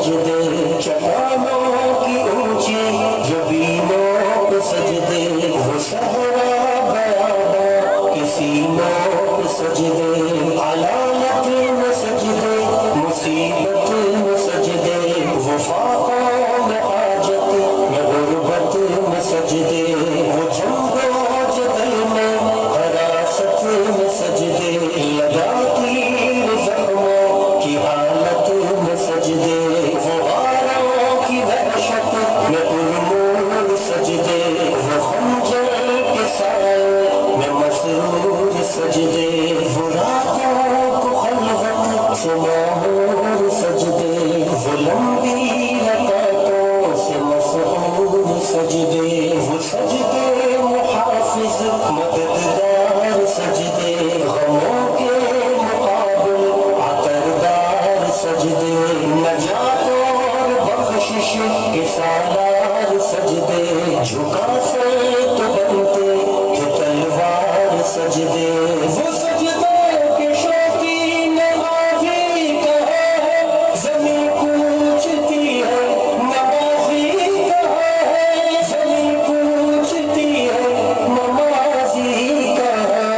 سجدے چٹانوں کی اونچی جبینوں پہ سجدے وہ صحرا بیاباں کی سینوں پہ سجدے علامت میں سجدے مصیبت میں سجدے وہ فاقوں میں حاجت میں غربت میں سجدے وہ جنگ و جدل میں حراست میں سجدے لگا تیر زخموں کی حالت میں سجدے وہ غاروں کی وحشت میں پرنور سجدے وہ خنجر کے سائے میں مسرور سجدے وہ راتوں کو خلوت سے معمور سجدے وہ لمبی رکعتوں سے مسحور سجدے وہ سجدے محافظ مددگار سجدے غموں کے مقابل عطردار سجدے نجات اور بخشش کے سالار سجدے جھکا سے تو بنتے کہ تلوار سجدے وہ سجدوں کے شوقین غازی کہاں ہے زمین پوچھتی ہے نمازی کہاں ہے زمین پوچھتی ہے نمازی کہاں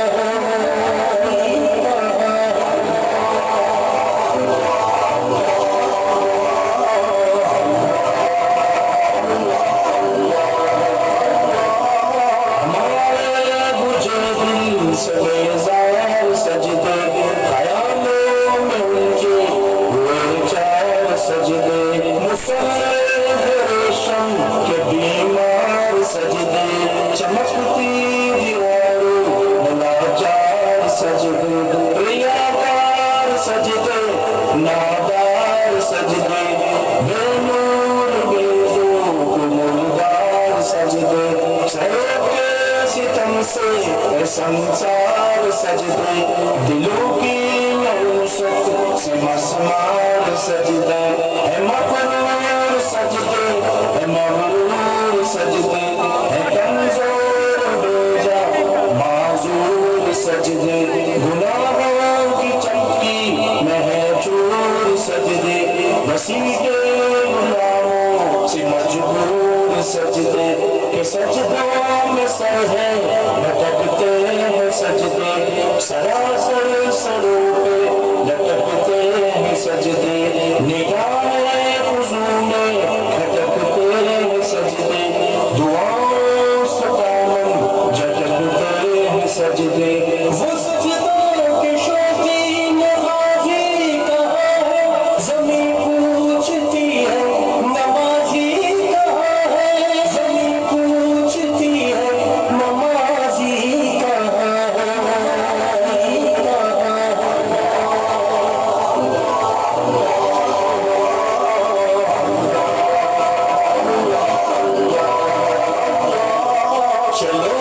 ہمارے بجھے دل سے بیزار سجدے خیالوں میں ان کے ہوئے چار سجدے مصلی ریشم کے بیمار سجدے چمکتی دیواروں میں لاچار سجدے ریاکار سجدے نادار سجدے بے نور بے ذوق مردار سجدے سروں کے ستم سے سنسار سجدے دلوں کی نوست سے مسمار سجدے ہے مغرور سجدے ہے مغرور سجدے ہے کمزور بیجا معذور سجدے گناہوں کی چمکی میں ہے چور سجدے بسیطے گناہوں سے مجبور سجدے کہ سجدوں میں سر ہے لٹکتے ہیں سجدے سراسر سروں پہ لٹکتے ہیں سجدے نگاہیں خضوع میں کھٹکتے ہیں سجدے دعاؤں سے دامن جھٹکتے ہیں سجدے وہ سجدوں کے شوقین غازی کہاں ہے زمین پوچھتی ہے نمازی کہاں ہے زمین پوچھتی ہے نمازی کہاں چلو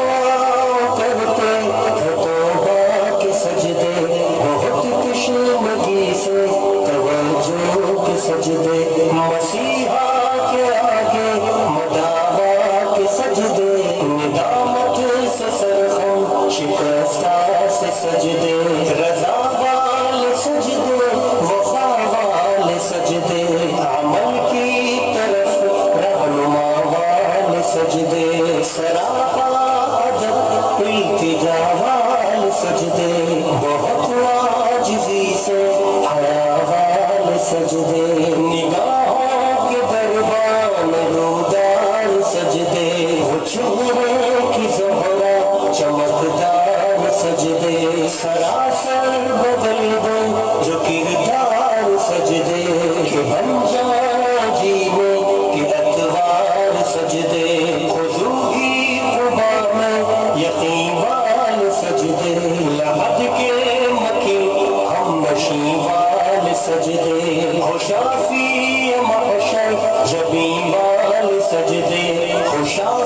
کرتے ہیں توبہ کے سجدے بہت تشنگی سے توجہ کے سجدے مسیحا کے آگے مداوا کے سجدے ندامت سے سرخم شکستہ سے سجدے رضا والے سجدے وفا والے سجدے عمل کی طرف رہنما والے سجدے سراپا ادب التجا والے سجدے بہت عاجزی سے حیا والے سجدے نگاہوں کے دربان رودار سجدے وہ چہرے کی زہرا چمکدار سجدے سراسر بدل دے جو کردار سجدے کہ بن جائے جینے کے اتوار سجدے خضوع کی قبا میں یقین والے سجدے لحد کے مکین ہم نشیں والے سجدے خوشافی محشر جبین والے سجدے خوشا